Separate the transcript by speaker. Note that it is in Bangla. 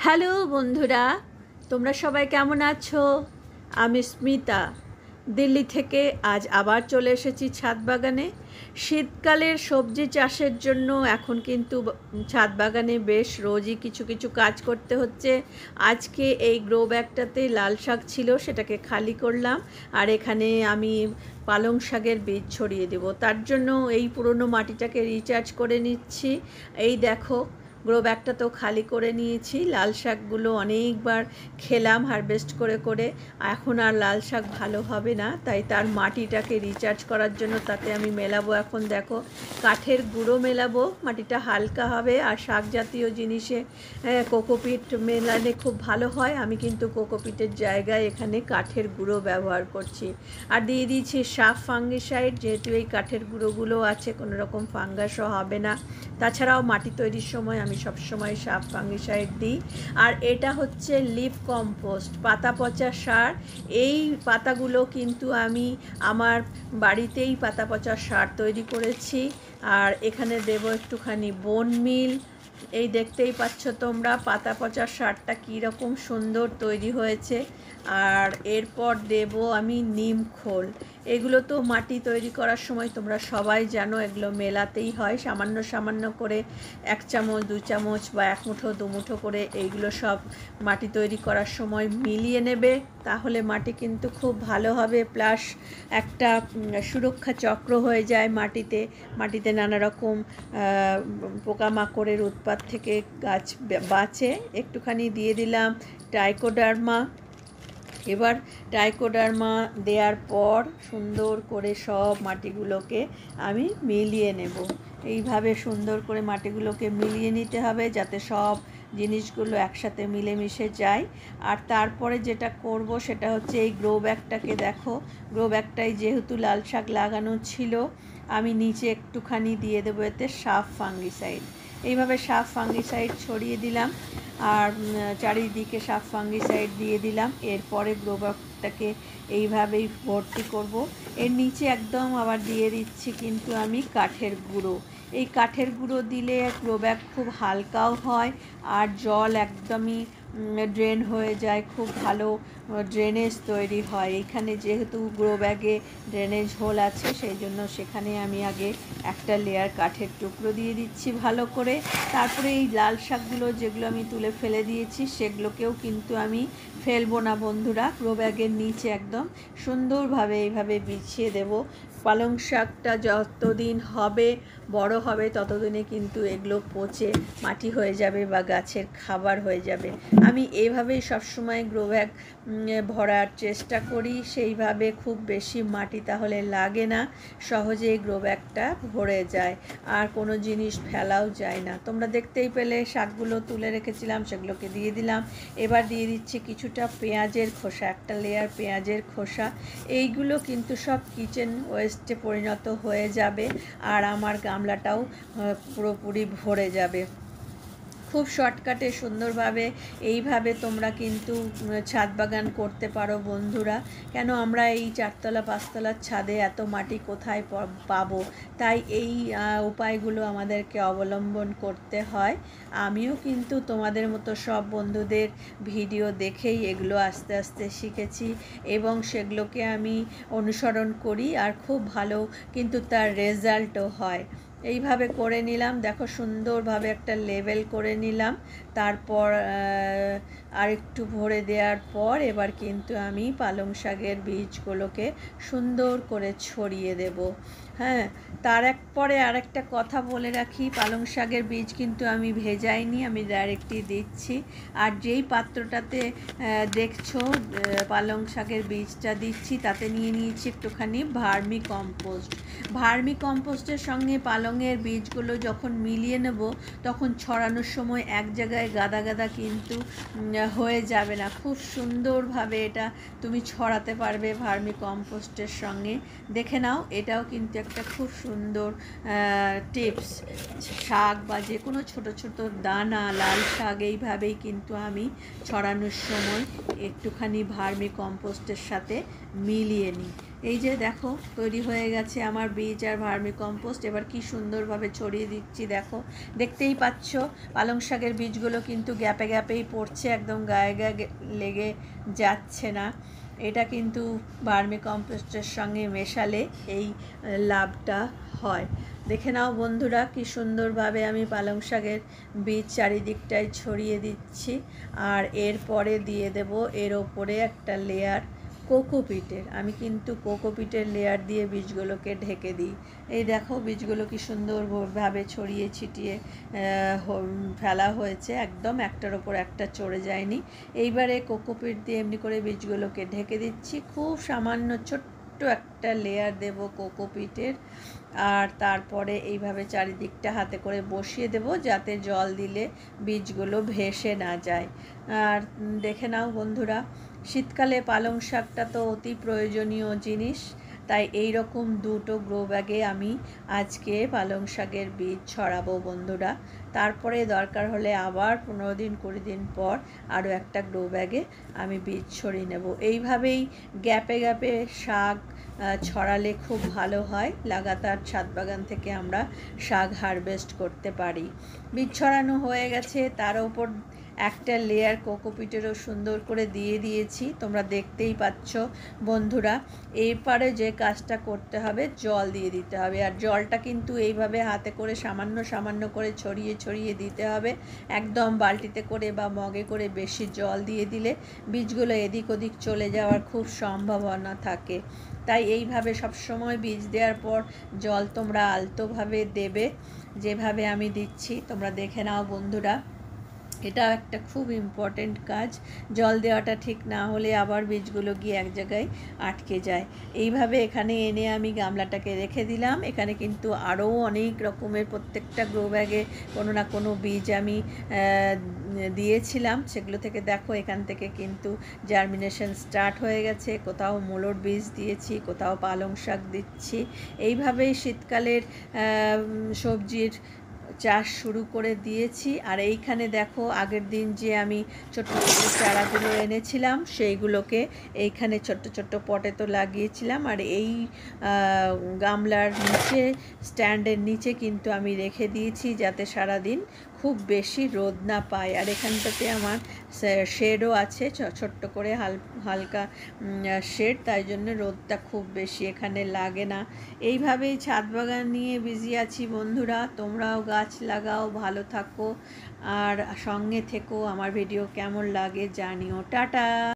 Speaker 1: হ্যালো বন্ধুরা, তোমরা সবাই কেমন আছো? আমি স্মিতা দিল্লি থেকে আজ আবার চলে এসেছি ছাদ বাগানে। শীতকালের সবজি চাষের জন্য এখন কিন্তু ছাদ বাগানে বেশ রোজই কিছু কিছু কাজ করতে হচ্ছে। আজকে এই গ্রো ব্যাগটাতে লাল শাক ছিল, সেটাকে খালি করলাম আর এখানে আমি পালং শাকের বীজ ছড়িয়ে দেব। তার জন্য এই পুরনো মাটিটাকে রিচার্জ করে নিচ্ছি। এই দেখো, গ্রো ব্যাগটা তো খালি করে নিয়েছি। লাল শাকগুলো অনেকবার খেলাম হারভেস্ট করে করে, এখন আর লাল শাক ভালো হবে না, তাই তার মাটিটাকে রিচার্জ করার জন্য তাতে আমি মেলাবো। এখন দেখো, কাঠের গুঁড়ো মেলাবো, মাটিটা হালকা হবে। আর শাক জাতীয় জিনিসে কোকোপিট মেলালে খুব ভালো হয়। আমি কিন্তু কোকোপিটের জায়গায় এখানে কাঠের গুঁড়ো ব্যবহার করছি। আর দিয়ে দিয়েছি সাফ ফাঙ্গিসাইড, যেহেতু এই কাঠের গুঁড়োগুলো আছে কোনো রকম ফাঙ্গাসও হবে না। তাছাড়াও মাটি তৈরির সময় আমি সবসময় সাফ ফাঙ্গিসাইড দিই। আর এটা হচ্ছে লিফ কম্পোস্ট, পাতা পচা সার। এই পাতাগুলো কিন্তু আমি আমার বাড়িতেই পাতা পচা সার তৈরি করেছি। আর এখানে দেব একটুখানি বোন মিল। এই দেখতেই পাচ্ছ তোমরা পাতা পচা সারটা কীরকম সুন্দর তৈরি হয়েছে। আর এরপর দেব আমি নিম খোল। এগুলো তো মাটি তৈরি করার সময় তোমরা সবাই জানো, এগুলো মেলাতেই হয়। সামান্য সামান্য করে 1 চামচ 2 চামচ বা 1 মুঠো 2 মুঠো করে এইগুলো সব মাটি তৈরি করার সময় মিলিয়ে নেবে, তাহলে মাটি কিন্তু খুব ভালো হবে। প্লাস একটা সুরক্ষা চক্র হয়ে যায় মাটিতে। মাটিতে নানা রকম পোকামাকড়ের উৎপাত থেকে গাছ বাঁচে। একটুখানি দিয়ে দিলাম ট্রাইকোডার্মা। এবার ট্রাইকোডার্মা দেওয়ার পর সুন্দর করে সব মাটিগুলোকে আমি মিলিয়ে নেব। এইভাবে সুন্দর করে মাটিগুলোকে মিলিয়ে নিতে হবে যাতে সব জিনিসগুলো একসাথে মিলেমিশে যায়। আর তারপরে যেটা করব সেটা হচ্ছে এই গ্রো ব্যাগটাকে দেখো, গ্রো ব্যাগটাই যেহেতু লাল শাক লাগানো ছিল, আমি নিচে একটুখানি দিয়ে দেবো এতে সাফ ফাঙ্গিসাইড। এইভাবে সাফ ফাঙ্গিসাইড ছড়িয়ে দিলাম আর চারিদিকে সাফ ফাঙ্গিসাইড দিয়ে দিলাম। এরপরে গ্রো ব্যাগটাকে এইভাবেই ভর্তি করব। এর নিচে একদম আবার দিয়ে দিচ্ছি কিন্তু আমি কাঠের গুঁড়ো। এই কাঠের গুঁড়ো দিলে গ্রো ব্যাগ খুব হালকাও হয় আর জল একদমই ড্রেন হয়ে যায়, খুব ভালো ড্রেনেজ তৈরি হয়। এইখানে যেহেতু গ্রো ব্যাগে ড্রেনেজ হোল আছে, সেই জন্য সেখানে আমি আগে একটা লেয়ার কাঠের টুকরো দিয়ে দিচ্ছি ভালো করে। তারপরে এই লাল শাকগুলো যেগুলো আমি তুলে ফেলে দিয়েছি সেগুলোকেও কিন্তু আমি ফেলবো না বন্ধুরা, গ্রো ব্যাগের নিচে একদম সুন্দরভাবে এইভাবে বিছিয়ে দেব। পালং শাকটা যতদিন হবে বড় হবে ততদিনে কিন্তু এগুলো পচে মাটি হয়ে যাবে বা গাছের খাবার হয়ে যাবে। আমি এইভাবেই সবসময় গ্রো ব্যাগ ভরার চেষ্টা করি, সেইভাবে খুব বেশি মাটি তাহলে লাগে না, সহজেই গ্রো ব্যাগটা ভরে যায় আর কোনো জিনিস ফেলাও যায় না। তোমরা দেখতেই পেলে শাকগুলো তুলে রেখেছিলাম, সেগুলোকে দিয়ে দিলাম। এবার দিয়ে দিচ্ছি কিছুটা পেঁয়াজের খোসা, একটা লেয়ার পেঁয়াজের খোসা। এইগুলো কিন্তু সব কিচেন ওয়েস্টে পরিণত হয়ে যাবে আর আমার গামলাটাও পুরোপুরি ভরে যাবে। খুব শর্টকাটে সুন্দরভাবে এইভাবে তোমরা কিন্তু ছাদ বাগান করতে পারো বন্ধুরা। কেন আমরা এই 4তলা 5তলার ছাদে এত মাটি কোথায় পাবো? তাই এই উপায়গুলো আমাদেরকে অবলম্বন করতে হয়। আমিও কিন্তু তোমাদের মতো সব বন্ধুদের ভিডিও দেখেই এগুলো আস্তে আস্তে শিখেছি এবং সেগুলোকে আমি অনুসরণ করি আর খুব ভালো কিন্তু তার রেজাল্টও হয়। এইভাবে করে নিলাম, দেখো সুন্দরভাবে একটা লেবেল করে নিলাম। তারপর আরেকটু ভরে দেওয়ার পর এবার কিন্তু আমি পালং শাকের বীজগুলোকে সুন্দর করে ছড়িয়ে দেব। হ্যাঁ, তার পরে আরেকটা কথা বলে রাখি, পালং শাকের বীজ কিন্তু আমি ভেজাইনি, আমি ডাইরেক্টলি দিচ্ছি। আর যেই পাত্রটাতে দেখছো পালং শাকের বীজটা দিচ্ছি তাতে নিয়ে নিয়েছি একটুখানি ভার্মি কম্পোস্ট। ভার্মি কম্পোস্টের সঙ্গে পালংয়ের বীজগুলো যখন মিলিয়ে নেব তখন ছড়ানোর সময় এক জায়গায় গাদা গাদা কিন্তু হয়ে যাবে না, খুব সুন্দরভাবে এটা তুমি ছড়াতে পারবে ভার্মি কম্পোস্টের সঙ্গে। দেখে নাও, এটাও কিন্তু একটা খুব সুন্দর টিপস। শাক বা যে কোনো ছোটো ছোটো দানা, লাল শাক এইভাবেই কিন্তু আমি ছড়ানোর সময় একটুখানি ভার্মি কম্পোস্টের সাথে মিলিয়ে নিই। এই যে দেখো তৈরি হয়ে গেছে আমার বীজ আর ভার্মি কম্পোস্ট। এবার কি সুন্দরভাবে ছড়িয়ে দিচ্ছি দেখো, দেখতেই পাচ্ছ পালং শাকের বীজগুলো কিন্তু গ্যাপে গ্যাপেই পড়ছে, একদম গায়ে গায়ে লেগে যাচ্ছে না। এটা কিন্তু ভার্মি কম্পোস্টের সঙ্গে মেশালে এই লাভটা হয়। দেখে নাও বন্ধুরা কি সুন্দরভাবে আমি পালং শাকের বীজ চারিদিকটায় ছড়িয়ে দিচ্ছি। আর এরপরে দিয়ে দেব এর ওপরে একটা লেয়ার কোকোপিটের। আমি কিন্তু কোকোপিটের লেয়ার দিয়ে বীজগুলোকে ঢেকে দিই। এই দেখো বীজগুলো কি সুন্দরভাবে ছড়িয়ে ছিটিয়ে ফেলা হয়েছে, একদম একটার ওপর একটা চড়ে যায়নি। এইবারে কোকোপিট দিয়ে এমনি করে বীজগুলোকে ঢেকে দিচ্ছি। খুব সামান্য ছোট্ট একটা লেয়ার দেব কোকোপিটের। আর তারপরে এইভাবে চারিদিকটা হাতে করে বসিয়ে দেব যাতে জল দিলে বীজগুলো ভেসে না যায়। আর দেখে নাও বন্ধুরা, শীতকালে পালং শাকটা তো অতি প্রয়োজনীয় জিনিস, তাই এই রকম দুটো গ্রো ব্যাগে আমি আজকে পালং শাকের বীজ ছড়াবো বন্ধুরা। তারপরে দরকার হলে আবার 15 দিন 20 দিন পর আরও একটা গ্রো ব্যাগে আমি বীজ ছড়িয়ে নেব। এইভাবেই গ্যাপে গ্যাপে শাক ছড়ালে খুব ভালো হয়। লাগাতার ছাদ বাগান থেকে আমরা শাক হারভেস্ট করতে পারি। বীজ ছড়ানো হয়ে গেছে, তার ওপর একটা লেয়ার কোকোপিটেরও সুন্দর করে দিয়ে দিয়েছি, তোমরা দেখতেই পাচ্ছ বন্ধুরা। এরপরে যে কাজটা করতে হবে, জল দিয়ে দিতে হবে। আর জলটা কিন্তু এইভাবে হাতে করে সামান্য সামান্য করে ছড়িয়ে ছড়িয়ে দিতে হবে। একদম বালতিতে করে বা মগে করে বেশি জল দিয়ে দিলে বীজগুলো এদিক ওদিক চলে যাওয়ার খুব সম্ভাবনা থাকে। তাই এইভাবে সবসময় বীজ দেওয়ার পর জল তোমরা আলতোভাবে দেবে, যেভাবে আমি দিচ্ছি তোমরা দেখে নাও বন্ধুরা। এটা একটা খুব ইম্পর্টেন্ট কাজ। জল দেওয়াটা ঠিক না হলে আবার বীজগুলো গিয়ে এক জায়গায় আটকে যায়। এইভাবে এখানে এনে আমি গামলাটাকে রেখে দিলাম। এখানে কিন্তু আরও অনেক রকমের প্রত্যেকটা গ্রো ব্যাগে কোনো না কোনো বীজ আমি দিয়েছিলাম। সেগুলো থেকে দেখো এখান থেকে কিন্তু জার্মিনেশন স্টার্ট হয়ে গেছে। কোথাও মূলোর বীজ দিয়েছি, কোথাও পালং শাক দিচ্ছি। এইভাবেই শীতকালের সবজির চাষ শুরু করে দিয়েছি। আর এইখানে দেখো আগের দিন যে আমি ছোট্ট ছোট্ট চারাগুলো এনেছিলাম সেইগুলোকে এইখানে ছোট্ট ছোট্ট পটে তো লাগিয়েছিলাম। আর এই গামলার নিচে, স্ট্যান্ডের নিচে কিন্তু আমি রেখে দিয়েছি যাতে সারাদিন খুব বেশি রোদ না পায়। আর এখানটাতে আমার শেডও আছে, ছোট্ট করে হালকা শেড, তাই জন্য রোদটা খুব বেশি এখানে লাগে না। এইভাবেই ছাদ বাগান নিয়ে বিজি আছি বন্ধুরা। তোমরাও গাছ লাগাও, ভালো থাকো আর সঙ্গে থেকো। আমার ভিডিও কেমন লাগে জানিও। টাটা।